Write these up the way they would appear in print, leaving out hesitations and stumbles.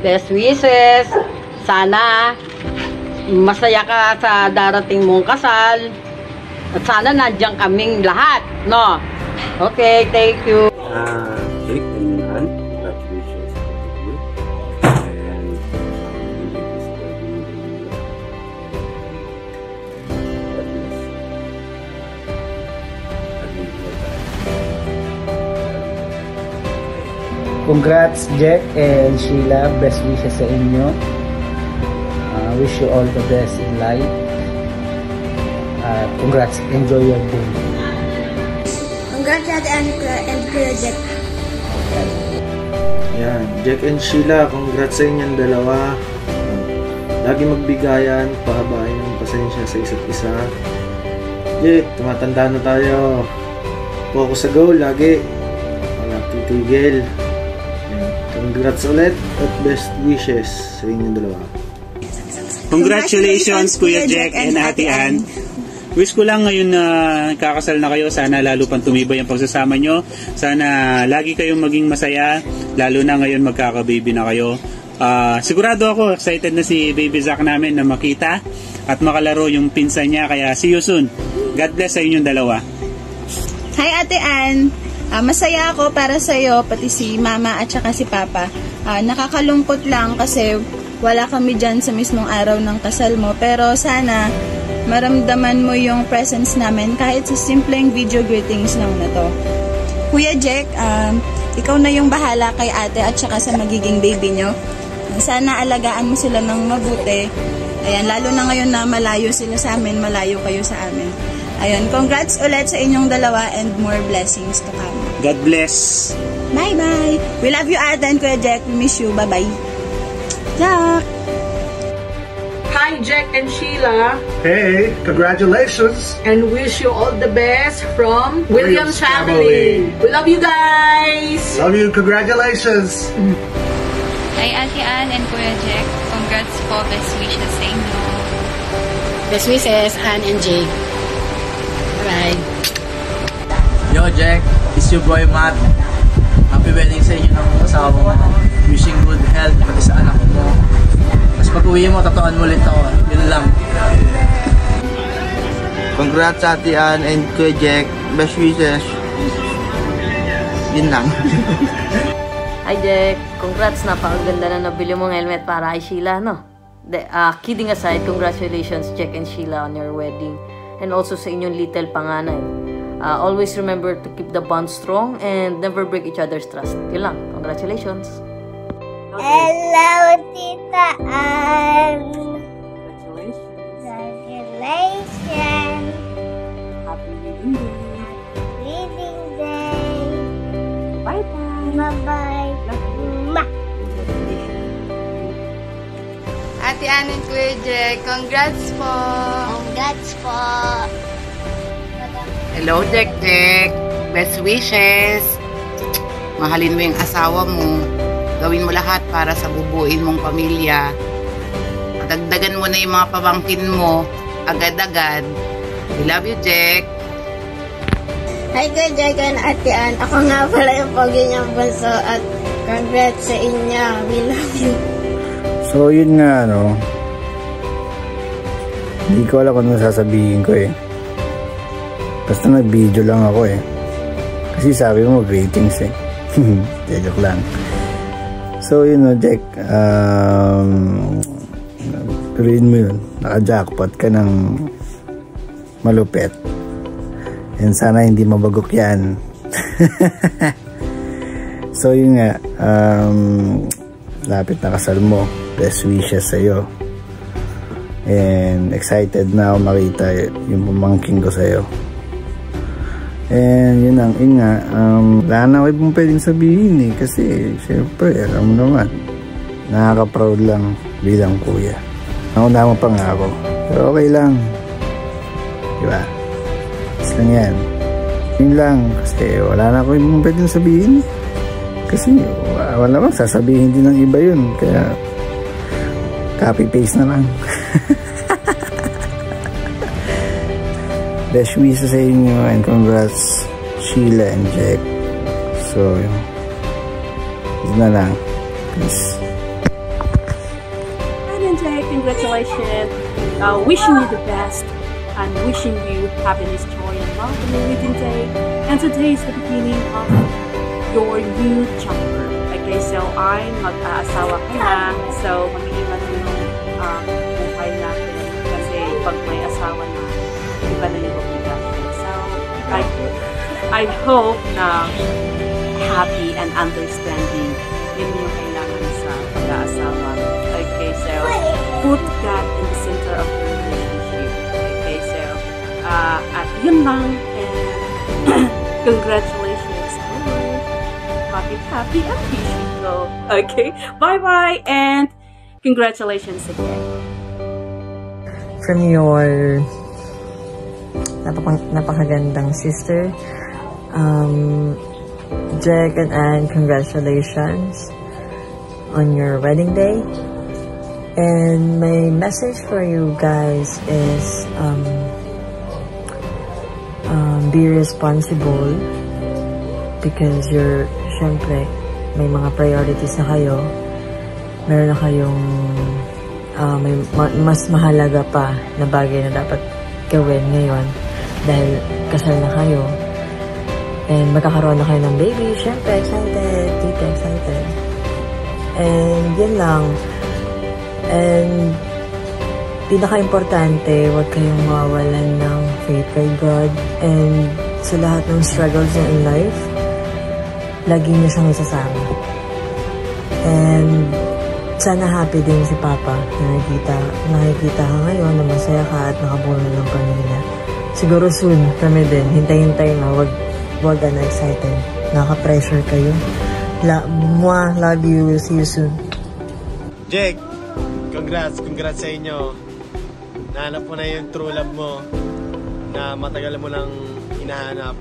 Best wishes. Sana masaya ka sa darating mong kasal. At sana nandiyan kaming lahat, no? Okay, thank you. Jake and Ann, congratulations to you. And congrats Jack and Sheila, best wishes sa inyo. Wish you all the best in life. Congrats, enjoy your day. Congrats Ate Ann and Kuya Jack. Yan, Jack and Sheila, congrats sa inyong dalawa. Lagi magbigayan, pahabain ng pasensya sa isa't isa. Jack, tumatanda na tayo. Focus sa goal, lagi. Wala titigil. Yan, congrats ulit at best wishes sa inyong dalawa. Congratulations Kuya Jack and Ate Ann. Wish ko lang ngayon na kakasal na kayo, sana lalo pang tumibay ang pagsasama nyo. Sana lagi kayong maging masaya, lalo na ngayon magkaka-baby na kayo. Sigurado ako, excited na si Baby Zach namin na makita at makalaro yung pinsan niya, kaya see you soon. God bless sa inyong dalawa. Hi Ate Ann, masaya ako para sa iyo, pati si Mama at saka si Papa. Nakakalungkot lang kasi wala kami dyan sa mismong araw ng kasal mo, pero sana maramdaman mo yung presence namin kahit sa simpleng video greetings lang na to. Kuya Jack, ikaw na yung bahala kay ate at saka sa magiging baby nyo. Sana alagaan mo sila ng mabuti. Ayan, lalo na ngayon na malayo sila sa amin, malayo kayo sa amin. Ayun, congrats ulit sa inyong dalawa and more blessings to come. God bless. Bye-bye. We love you ate and Kuya Jack. We miss you. Bye-bye. Jack! Hi, Jack and Sheila. Hey, congratulations. And wish you all the best from Williams family. We love you guys. Love you, congratulations. Hi, Ate Ann and Kuya Jack. Congrats po, best wishes sa inyo. Best wishes, Ann and Jake. Bye. Yo, Jack. It's your boy, Matt. Happy wedding sa inyo ng asawa mo. Wishing good health pati sa anak mo. Tapos pag uwi mo, tatuan mo ulit ako. Yun lang. Congrats Ate Ann and Kuya Jack. Best wishes. Yun lang. Hi Jack. Congrats, napakaganda na nabili mong helmet para kay Sheila, no? Kidding aside, congratulations Jack and Sheila on your wedding. And also sa inyong little panganay. Always remember to keep the bond strong and never break each other's trust. Yun lang. Congratulations. Hello, Tita Ann. Congratulations. Happy wedding day. Wedding day. Bye-bye. Bye-bye. Ate Ann and Kuya Jack, congrats po. Congrats po. Hello, Jack Jack. Best wishes. Mahalin mo yung asawa mo. Gawin mo lahat para sa bubuin mong pamilya. Dagdagan mo na yung mga pamangkin mo agad-agad. We love you, Jack. Hi, Kuya Jack and Ate Ann. Ako nga pala yung pogi niyang bunso at congrats sa inyo. We love you. So yun nga, no, hindi ko alam kung ano sasabihin ko eh. Basta nag-video lang ako eh. Kasi sabi mo greetings eh. Joke lang. So yun, no, Jack, tuloyin mo yun. Naka-jackpot ka ng malupet. And sana hindi mabagok yan. So yun nga, lapit na kasal mo. Best wishes sa'yo. And excited na ako makita yung pamangking ko sa'yo. And yun nga, wala na ako ibang pwedeng sabihin eh. Kasi syempre, alam mo naman, nakaka-proud lang bilang kuya. Nauna mo pa nga ako. Pero okay lang. Diba? Mas lang yan. Yun lang. Kasi wala na ako ibang pwedeng sabihin eh. Kasi wala naman, sasabihin din ng iba yun. Kaya copy-paste na lang. Best wishes sa inyo and congrats Sheila and Jack. So yun na lang. Peace. congratulations. Wishing you the best and wishing you happiness, joy, and love in your wedding day. And today is the beginning of your new chapter. Okay, so I'm mag-aasawa ko na. So, mag-iiba na yung buhay natin. Kasi pag may asawa na, iba na yung obligasyon. So, I hope na happy and understanding yun yung kailangan sa pag-aasawa. Okay, so put God in the center of your relationship. Okay, so at yun lang, and congratulations. Happy and peaceful. Okay, bye-bye and congratulations again. From your napakagandang sister, Jack and Anne, congratulations on your wedding day. And my message for you guys is be responsible because you're, syempre, may mga priorities na kayo. Meron na kayong may mas mahalaga pa na bagay na dapat gawin ngayon dahil kasal na kayo. And magkakaroon na kayo ng baby. Syempre, excited. Tita, excited. And yun lang. And pinaka-importante, huwag kayong mawawalan ng faith kay God. And sa lahat ng struggles niya in life, lagi niya siyang isasama. And sana happy din si Papa na nakikita ka ngayon na masaya ka at nakabuo na ng pamilya. Siguro soon kami din. Hintay-hintay na. Huwag na excited. Naka-pressure kayo. Love you. We'll see you soon. Jake, congrats sa inyo. Nahanap mo na yung true love mo na matagal mo nang hinahanap.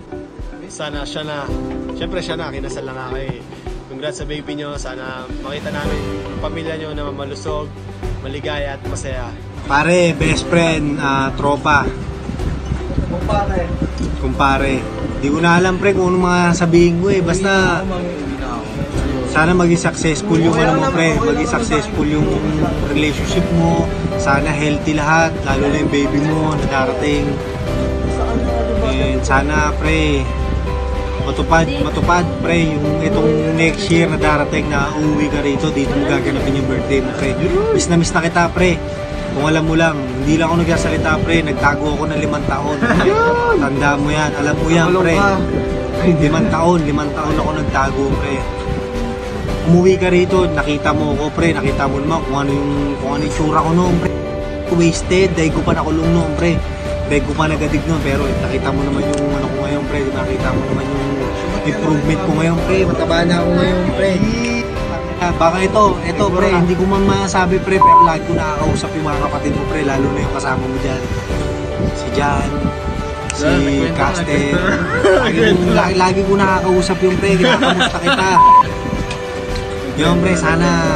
Sana siya na. Siyempre siya na. Kinasal na nga kayo. Congrats sa baby nyo. Sana makita namin yung pamilya nyo na malusog, maligaya at masaya. Pare, best friend, tropa. Kumpare. Di ko na alam pre kung ano mga sabihin ko eh. Basta sana maging successful yung ano mo pre. Maging successful yung relationship mo. Sana healthy lahat. Lalo na yung baby mo na darating. And sana pre matupad pre yung itong next year na darating na uuwi ka rito. Dito mo gaganapin yung birthday mo pre. Miss na kita pre. Kung alam mo lang, hindi lang ako nagsasalita pre, nagtago ako ng 5 taon. Tanda mo yan, alam mo yan pre. 5 taon ako nagtago pre. Umuwi ka rito, nakita mo ako pre, nakita mo naman kung ano yung itsura ko noon pre. Wasted, dahil ko pa nakulong noon pre. Dahil ko pa nagadig noon, pero nakita mo naman yung ano ko ngayon pre, nakita mo naman yung improvement ko ngayon pre, mataba na ako ngayon pre. Baka ito pre, hindi ko man masabi pre, pero lagi ko nakakausap yung mga kapatid mo pre, lalo na yung kasama mo dyan. Si Jan, si Caster. Lagi ko nakakausap yung pre, kinakamusta kita. Yung pre, sana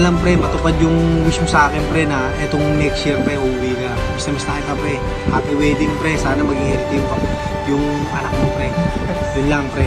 lang pre, matupad yung wish mo sa akin pre na etong next year pre, uuwi ka. Miss na kita pre, happy wedding pre, sana maging healthy yung anak mo pre. Yun lang pre.